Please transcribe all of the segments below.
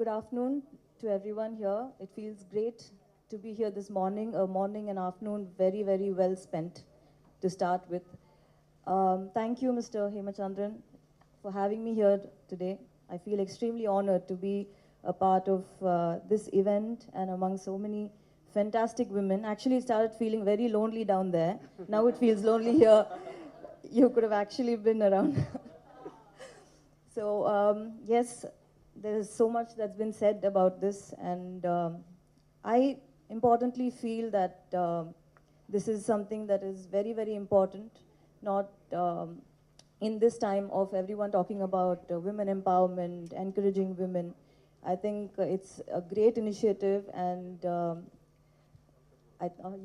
Good afternoon to everyone here. It feels great to be here this morning, a morning and afternoon very, very well spent to start with. Thank you, Mr. Hemachandran, for having me here today. I feel extremely honored to be a part of this event and among so many fantastic women. Actually, it started feeling very lonely down there. Now it feels lonely here. You could have actually been around. So, yes, there is so much that's been said about this, and I importantly feel that this is something that is very, very important, not in this time of everyone talking about women empowerment, encouraging women. I think it's a great initiative, and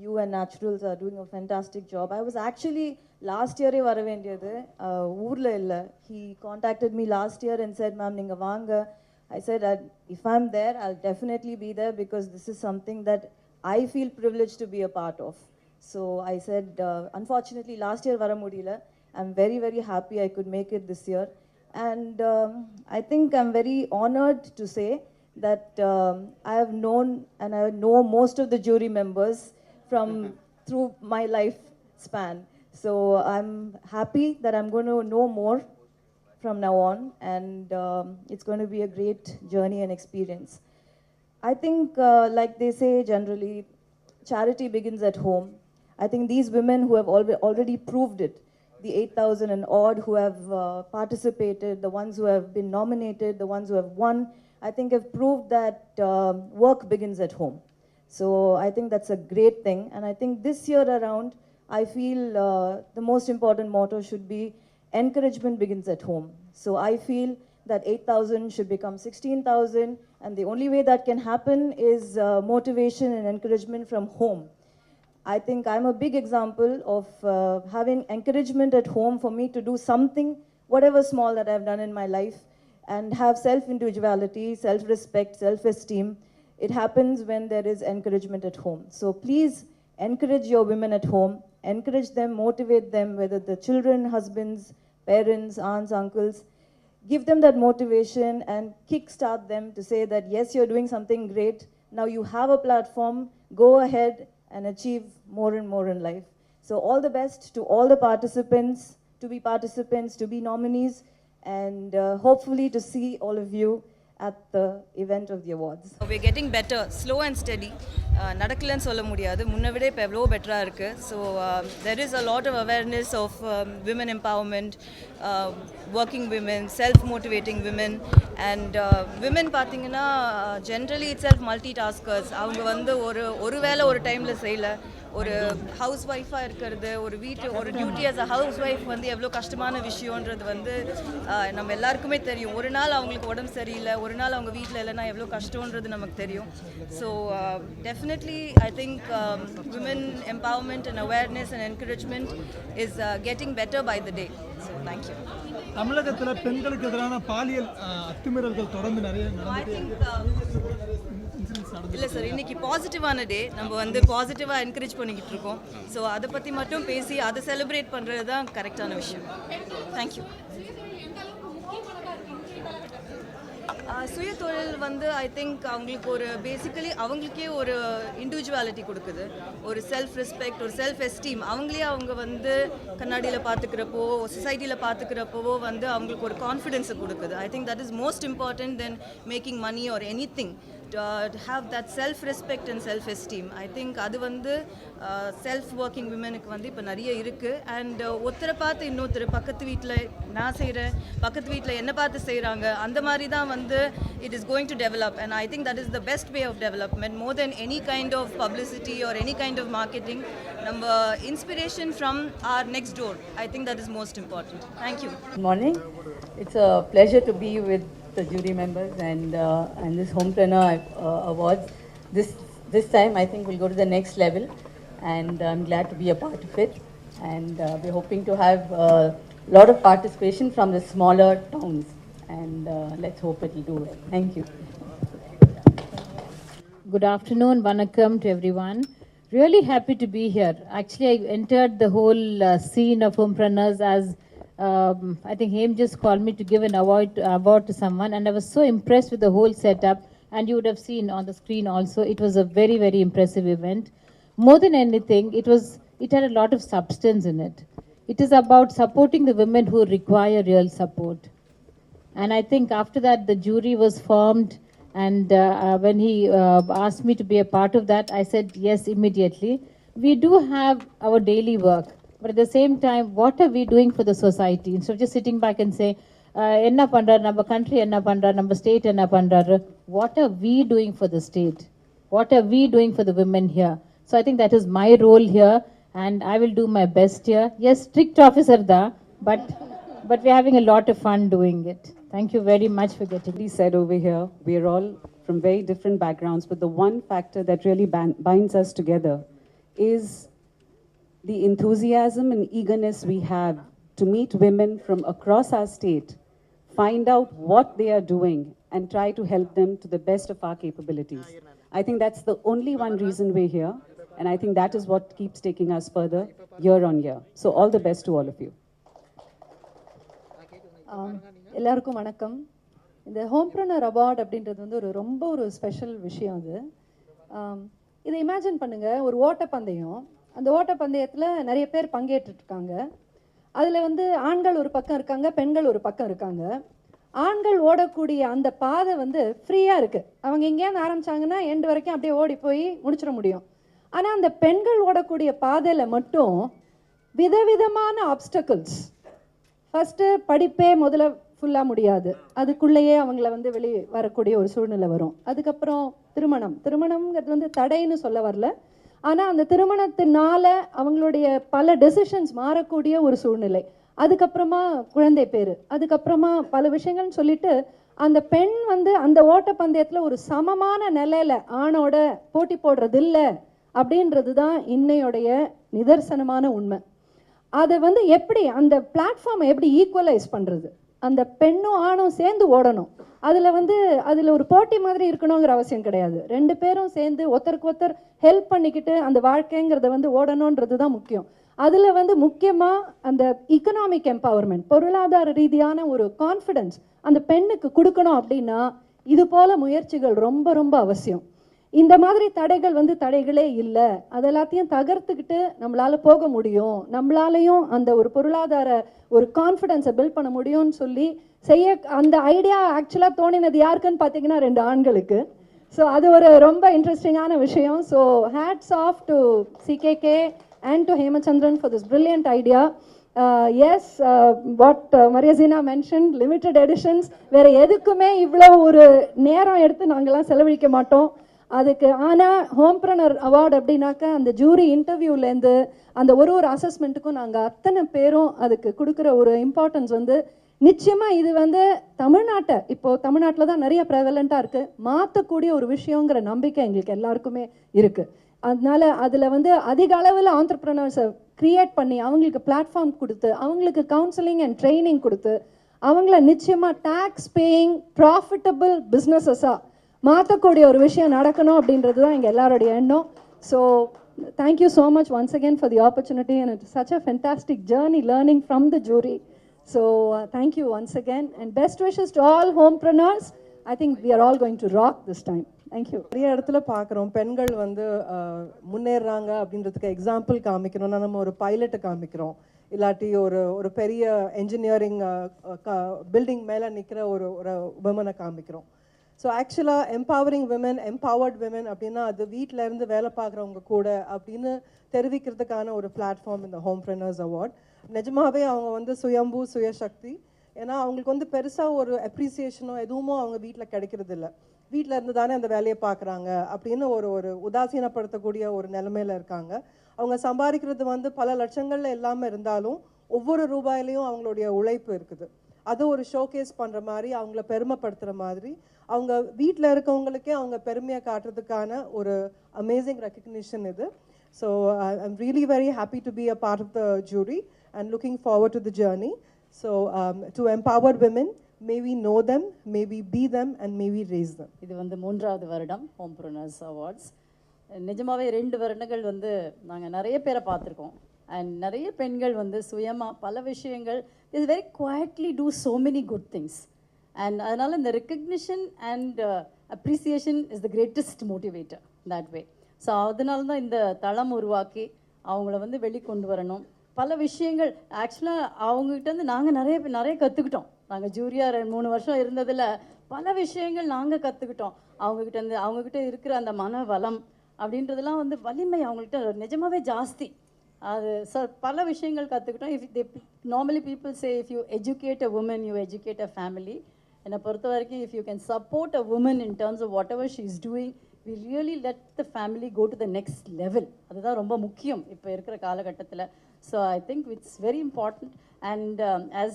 you and Naturals are doing a fantastic job. I was actually last year வர வேண்டியது ஊர்ல இல்ல. He contacted me last year and said, "Ma'am, நீங்க வாங்க." I said, if I'm there, I'll definitely be there because this is something that I feel privileged to be a part of. So I said, unfortunately, last year vara mudiyala. I'm very, very happy I could make it this year. And I think I'm very honored to say that I have known and I know most of the jury members from through my life span. So I'm happy that I'm going to know more from now on, and it's going to be a great journey and experience. I think, like they say generally, charity begins at home. I think these women who have already proved it, the 8,000 and odd who have participated, the ones who have been nominated, the ones who have won, I think have proved that work begins at home. So I think that's a great thing. And I think this year around, I feel the most important motto should be encouragement begins at home. So I feel that 8,000 should become 16,000, and the only way that can happen is motivation and encouragement from home. I think I'm a big example of having encouragement at home for me to do something, whatever small that I've done in my life, and have self-individuality, self-respect, self-esteem. It happens when there is encouragement at home. So please encourage your women at home, encourage them, motivate them, whether the children, husbands, parents, aunts, uncles. Give them that motivation and kickstart them to say that, yes, you're doing something great. Now you have a platform. Go ahead and achieve more and more in life. So all the best to all the participants, to be nominees, and hopefully to see all of you at the event of the awards. We're getting better, slow and steady. நடக்கலன்னு சொல்ல முடியாது, முன்ன விட இப்போ எவ்வளோ பெட்டராக இருக்குது. So there is a lot of awareness of women empowerment, working women, self motivating women. And women பார்த்தீங்கன்னா generally it self multi taskers. அவங்க வந்து ஒரு வேலை ஒரு டைமில் செய்யலை. ஒரு ஹவுஸ் ஒய்ஃபாக இருக்கிறது, ஒரு duty as a house wife வந்து எவ்வளோ கஷ்டமான விஷயன்றது வந்து நம்ம எல்லாருக்குமே தெரியும். ஒரு நாள் அவங்களுக்கு உடம்பு சரியில்லை, ஒரு நாள் அவங்க வீட்டில் இல்லைன்னா எவ்வளோ கஷ்டன்றது நமக்கு தெரியும். So definitely I think women empowerment and awareness and encouragement is getting better by the day. So thank you. தமிழகத்தில் பெண்களுக்கு எதிரான பாலியல் அத்துமீறல்கள் தொடர்ந்து நிறைய இல்லை சார், இன்னைக்கு பாசிட்டிவான டே. நம்ம வந்து பாசிட்டிவாக என்கரேஜ் பண்ணிக்கிட்டு இருக்கோம். ஸோ அதை பற்றி மட்டும் பேசி அதை செலிப்ரேட் பண்ணுறது தான் கரெக்டான விஷயம். தேங்க்யூ. சுய தொழில் வந்து ஐ திங்க் அவங்களுக்கு ஒரு பேசிக்கலி அவங்களுக்கே ஒரு இண்டிவிஜுவாலிட்டி கொடுக்குது, ஒரு செல்ஃப் ரெஸ்பெக்ட், ஒரு செல்ஃப் எஸ்டீம். அவங்களே அவங்க வந்து கண்ணாடியில் பார்த்துக்கிறப்போ, சொசைட்டியில் பார்த்துக்கிறப்போ வந்து அவங்களுக்கு ஒரு கான்ஃபிடென்ஸை கொடுக்குது. I think that is most important then making money or any thing. To have that self-respect and self-esteem. I think அது வந்து self-working womenக்கு வந்து இப்போ நிறைய இருக்குது. அண்ட் ஒருத்தரை பார்த்து இன்னொருத்தர், பக்கத்து வீட்டில் நான் செய்கிறேன், பக்கத்து வீட்டில் என்ன பார்த்து செய்கிறாங்க, அந்த மாதிரி தான் வந்து it is going to develop. And I think that is the best way of development, more than any kind of publicity or any kind of marketing. நம்ம inspiration from our next door, I think that is most important. Thank you. Good morning. It's a pleasure to be with the jury members and this homepreneur awards. This time I think we'll go to the next level, and I'm glad to be a part of it. And we're hoping to have a lot of participation from the smaller towns, and let's hope it'll do well. Thank you. Good afternoon, vanakkam to everyone. Really happy to be here. Actually, I entered the whole scene of homepreneurs as I think Hem just called me to give an award to someone, and I was so impressed with the whole setup. and you would have seen on the screen also, it was a very, very impressive event. More than anything, it had a lot of substance in it. It is about supporting the women who require real support. And I think after that, the jury was formed, and when he asked me to be a part of that, I said yes immediately. We do have our daily work, but at the same time, what are we doing for the society? Instead of just sitting back and say, enna pandrar, நம்ம country enna pandrar, நம்ம state enna pandrar, what are we doing for the state? What are we doing for the women here? So I think that is my role here, and I will do my best here. Yes, strict officer da, but we're having a lot of fun doing it. Thank you very much for getting me. Said over here, we're all from very different backgrounds, but the one factor that really binds us together is the enthusiasm and eagerness we have to meet women from across our state, find out what they are doing, and try to help them to the best of our capabilities. I think that's the only one reason we're here, and I think that is what keeps taking us further year on year. So all the best to all of you. எல்லாருக்கும் வணக்கம். இந்த ஹோம்பிரனர் award அப்படின்றது வந்து ரொம்ப ஒரு special விஷயம். அது இதை இமேஜின் பண்ணுங்கள், ஒரு ஓட்டப்பந்தயம். அந்த ஓட்டப்பந்தயத்தில் நிறைய பேர் பங்கேற்றுருக்காங்க. அதில் வந்து ஆண்கள் ஒரு பக்கம் இருக்காங்க, பெண்கள் ஒரு பக்கம் இருக்காங்க. ஆண்கள் ஓடக்கூடிய அந்த பாதை வந்து ஃப்ரீயாக இருக்குது. அவங்க எங்கேயாவது ஆரம்பித்தாங்கன்னா எண்டு வரைக்கும் அப்படியே ஓடி போய் முடிச்சிட முடியும். ஆனால் அந்த பெண்கள் ஓடக்கூடிய பாதையில் மட்டும் விதவிதமான ஆப்ஸ்டக்கிள்ஸ். ஃபஸ்ட்டு படிப்பே முதல்ல ஃபுல்லாக முடியாது, அதுக்குள்ளேயே அவங்கள வந்து வெளியே வரக்கூடிய ஒரு சூழ்நிலை வரும். அதுக்கப்புறம் திருமணம்ங்கிறது வந்து தடைன்னு சொல்ல வரல, ஆனால் அந்த திருமணத்தினால அவங்களுடைய பல டெசிஷன்ஸ் மாறக்கூடிய ஒரு சூழ்நிலை. அதுக்கப்புறமா குழந்தை பேர், அதுக்கப்புறமா பல விஷயங்கள்னு சொல்லிட்டு அந்த பெண் வந்து அந்த ஓட்டப்பந்தயத்தில் ஒரு சமமான நிலையில் ஆணோட போட்டி போடுறது இல்லை அப்படின்றது தான் இன்னையோடைய நிதர்சனமான உண்மை. அதை வந்து எப்படி அந்த பிளாட்ஃபார்மை எப்படி ஈக்குவலைஸ் பண்ணுறது? அந்த பெண்ணும் ஆணும் சேர்ந்து ஓடணும். அதில் ஒரு போட்டி மாதிரி இருக்கணுங்கிற அவசியம் கிடையாது. ரெண்டு பேரும் சேர்ந்து ஒருத்தருக்கு ஒருத்தர் ஹெல்ப் பண்ணிக்கிட்டு அந்த வாழ்க்கைங்கிறத வந்து ஓடணுன்றது தான் முக்கியம். அதில் வந்து முக்கியமாக அந்த இக்கனாமிக் எம்பவர்மெண்ட், பொருளாதார ரீதியான ஒரு கான்ஃபிடென்ஸ் அந்த பெண்ணுக்கு கொடுக்கணும். அப்படின்னா இது போல் முயற்சிகள் ரொம்ப ரொம்ப அவசியம். இந்த மாதிரி தடைகள் வந்து தடைகளே இல்லை, அதெல்லாத்தையும் தகர்த்துக்கிட்டு நம்மளால் போக முடியும், நம்மளாலையும் அந்த ஒரு பொருளாதார ஒரு கான்ஃபிடென்ஸை பில்ட் பண்ண முடியும்னு சொல்லி அந்த ஐடியா ஆக்சுவலாக தோணினது யாருக்குன்னு பார்த்தீங்கன்னா 2 ஆண்களுக்கு. ஸோ அது ஒரு ரொம்ப இன்ட்ரெஸ்டிங்கான விஷயம். So hats off to CKK and to Hemachandran for this brilliant idea. Yes, what Mariazina mentioned, limited editions, வேறு எதுக்குமே இவ்வளோ ஒரு நேரம் எடுத்து நாங்கள்லாம் செலவழிக்க மாட்டோம் அதுக்கு. ஆனால் ஹோம்பிரனர் அவார்டு அப்படின்னாக்கா அந்த ஜூரி இன்டர்வியூலேருந்து அந்த ஒரு அசஸ்மெண்ட்டுக்கும் நாங்கள் அத்தனை பேரும் அதுக்கு கொடுக்குற ஒரு இம்பார்ட்டன்ஸ் வந்து நிச்சயமாக இது வந்து இப்போது தமிழ்நாட்டில் தான் நிறைய ப்ரெவலண்ட்டாக இருக்குது, மாற்றக்கூடிய ஒரு விஷயங்கிற நம்பிக்கை எங்களுக்கு எல்லாருக்குமே இருக்குது. அதனால அதில் வந்து அதிக அளவில் ஆண்டர்ப்ரனர்ஸை க்ரியேட் பண்ணி அவங்களுக்கு பிளாட்ஃபார்ம் கொடுத்து அவங்களுக்கு கவுன்சிலிங் அண்ட் ட்ரைனிங் கொடுத்து அவங்கள நிச்சயமாக டேக்ஸ் பேயிங் ப்ராஃபிட்டபிள் பிஸ்னஸஸாக மாற்றக்கூடிய ஒரு விஷயம் நடக்கணும் அப்படின்றது தான் எங்கள் எல்லாருடைய எண்ணம். So thank you so much once again for the opportunity and it's such a fantastic journey learning from the jury. So thank you once again and best wishes to all homepreneurs. I think we are all going to rock this time. Thank you. நிறைய இடத்துல பார்க்குறோம் பெண்கள் வந்து முன்னேறாங்க அப்படின்றதுக்கு example காமிக்கணும்னா நம்ம ஒரு பைலட்டை காமிக்கிறோம், இல்லாட்டி ஒரு பெரிய என்ஜினியரிங் பில்டிங் மேலே நிற்கிற ஒரு விமனை காமிக்கிறோம். ஸோ ஆக்சுவலாக எம்பவரிங் விமன், எம்பவர்ட் விமன் அப்படின்னா அது வீட்டில் இருந்து வேலை பார்க்குறவங்க கூட அப்படின்னு தெரிவிக்கிறதுக்கான ஒரு பிளாட்ஃபார்ம் இந்த ஹோம்பிரனர்ஸ் அவார்ட். நிஜமாகவே அவங்க வந்து சுயம்பு சுயசக்தி. ஏன்னா அவங்களுக்கு வந்து பெருசாக ஒரு அப்ரிசியேஷனோ எதுவுமோ அவங்க வீட்டில் கிடைக்கிறது இல்லை. வீட்டில் இருந்து தானே அந்த வேலையை பார்க்குறாங்க அப்படின்னு ஒரு உதாசீனப்படுத்தக்கூடிய ஒரு நிலைமையில் இருக்காங்க. அவங்க சம்பாதிக்கிறது வந்து பல லட்சங்களில் இல்லாமல் இருந்தாலும் ஒவ்வொரு ரூபாயிலையும் அவங்களுடைய உழைப்பு இருக்குது. அதை ஒரு ஷோகேஸ் பண்ணுற மாதிரி, அவங்கள பெருமைப்படுத்துகிற மாதிரி, அவங்க வீட்டில் இருக்கவங்களுக்கே அவங்க பெருமையை காட்டுறதுக்கான ஒரு அமேசிங் ரெக்கக்னிஷன் இது. So I'm really very happy to be a part of the jury and looking forward to the journey. So to empower women, may we know them, may we be them and may we raise them. இது வந்து 3வது வருடம் ஹோம்பிரனர்ஸ் awards. நிஜமாவே 2 வருடங்கள் வந்து நாங்கள் நிறைய பேரை பார்த்துருக்கோம். அண்ட் நிறைய பெண்கள் வந்து சுயமாக பல விஷயங்கள் is very quietly do so many good things. And அதனால் இந்த recognition and appreciation is the greatest motivator that way. So அதனால தான் இந்த தளம் உருவாக்கி அவங்கள வந்து வெளிக்கொண்டு வரணும். பல விஷயங்கள் ஆக்சுவலாக அவங்ககிட்டேருந்து நாங்கள் நிறைய கற்றுக்கிட்டோம். நாங்கள் ஜூரியாக 3 வருஷம் இருந்ததில் பல விஷயங்கள் நாங்கள் கற்றுக்கிட்டோம். அவங்கக்கிட்ட இருக்கிற அந்த மன வளம் அப்படின்றதெல்லாம் வந்து வலிமை அவங்கள்ட்ட நிஜமாகவே ஜாஸ்தி. அது பல விஷயங்கள் கற்றுக்கிட்டோம். If they normally people say if you educate a woman you educate a family. என்னை பொறுத்த வரைக்கும் if you can support a woman in terms of whatever she is doing we really let the family go to the next level. அதுதான் ரொம்ப முக்கியம் இப்போ இருக்கிற காலகட்டத்தில். So I think it's very important. And as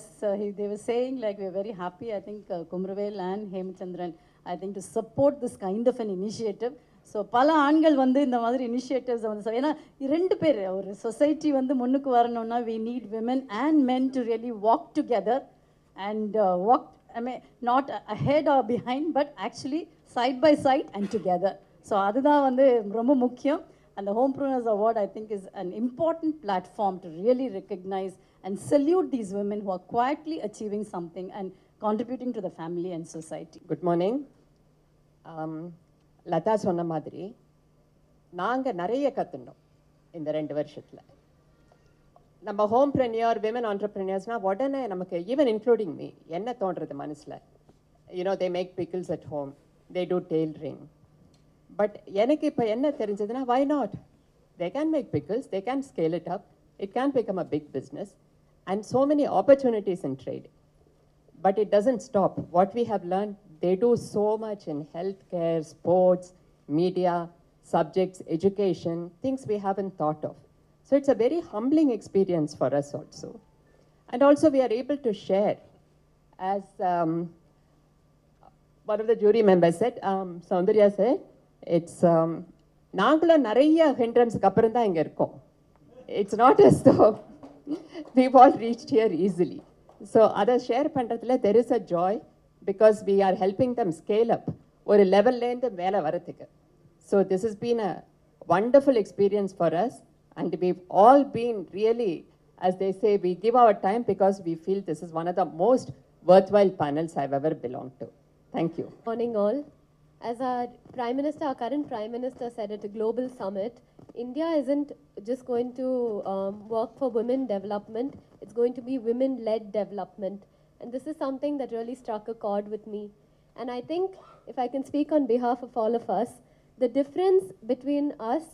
they were saying, like, we are very happy, I think Kumravel and Hemchandran, I think to support this kind of an initiative. So பல ஆண்கள் வந்து இந்த மாதிரி இனிஷியேட்டிவ்ஸை வந்து ஏன்னா 2 பேர் ஒரு society வந்து முன்னுக்கு வரணும்னா we need women and men to really walk together and walk, I mean, not ahead or behind, but actually side by side and together. So அதுதான் வந்து ரொம்ப முக்கியம். And the Homepreneurs Award, I think, is an important platform to really recognize and salute these women who are quietly achieving something and contributing to the family and society. Good morning. Latha சொன்ன மாதிரி நாங்கள் நிறைய கற்றுனோம் இந்த 2 வருஷத்தில். நம்ம ஹோம்ப்ரெனியர் women ஆண்டர்ப்ரெனியர்ஸ்னால் உடனே நமக்கு even including me என்ன தோன்றது மனசில், they make pickles at home, they do tailoring. But எனக்கு இப்போ என்ன தெரிஞ்சதுன்னா, why not? They can make pickles, they can scale it up, it can become a big business, and so many opportunities in trade. But it doesn't stop. What we have learned, they do so much in healthcare, sports, media, subjects, education, things we haven't thought of. So it's a very humbling experience for us also. And also we are able to share. As one of the jury members said, Soundarya said, it's நாங்களும் நிறைய ஹிண்ட்ரன்ஸுக்கு அப்புறம் தான் இங்கே இருக்கோம். It's not as though we've all reached here easily. So அதை share பண்ணுறதுல there is a joy because we are helping them scale up ஒரு லெவல்லேருந்து மேலே வரத்துக்கு. So this has been a wonderful experience for us, and we've all been really, as they say, we give our time because we feel this is one of the most worthwhile panels I've ever belonged to. Thank you. Morning all. As our Prime Minister, our current Prime Minister said at a global summit, India isn't just going to work for women development, it's going to be women-led development. And this is something that really struck a chord with me. And I think, if I can speak on behalf of all of us, the difference between us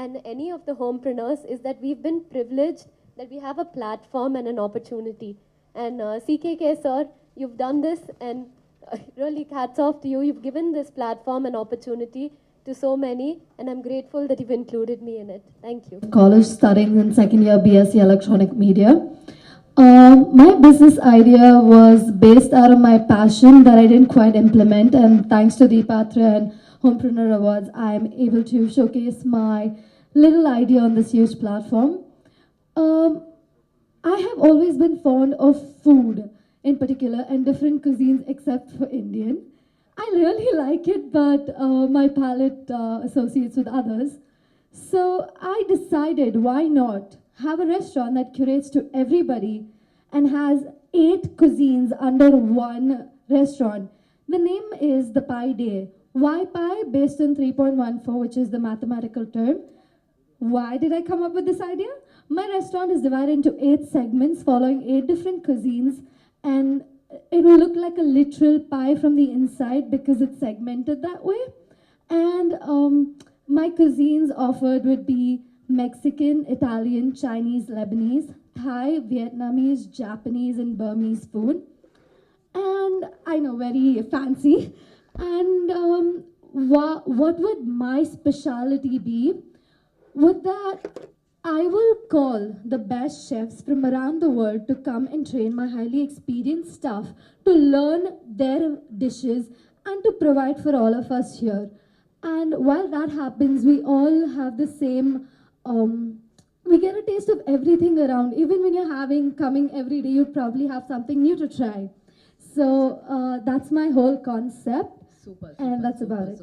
and any of the homepreneurs is that we've been privileged, that we have a platform and an opportunity. And CKK sir, you've done this, and really hats off to you. You've given this platform and opportunity to so many, and I'm grateful that you've included me in it. Thank you. College studying in second year BSc Electronic Media. My business idea was based out of my passion that I didn't quite implement, and thanks to Deepatra and Homepreneur Awards, I am able to showcase my little idea on this huge platform. I have always been fond of food in particular, and different cuisines except for Indian. I really like it, but my palate associates with others. So I decided, why not have a restaurant that curates to everybody and has 8 cuisines under one restaurant. The name is the Pie Day. Why pie? Based on 3.14, which is the mathematical term. Why did I come up with this idea? My restaurant is divided into 8 segments following 8 different cuisines, and it will look like a literal pie from the inside because it's segmented that way. And my cuisines offered would be Mexican, Italian, Chinese, Lebanese, Thai, Vietnamese, Japanese, and Burmese food. And I know, very fancy. And what would my specialty be? Would that I will call the best chefs from around the world to come and train my highly experienced staff to learn their dishes and to provide for all of us here. And while that happens, we all have the same, we get a taste of everything around. Even when you're coming every day, you probably have something new to try. So that's my whole concept. And that's about it.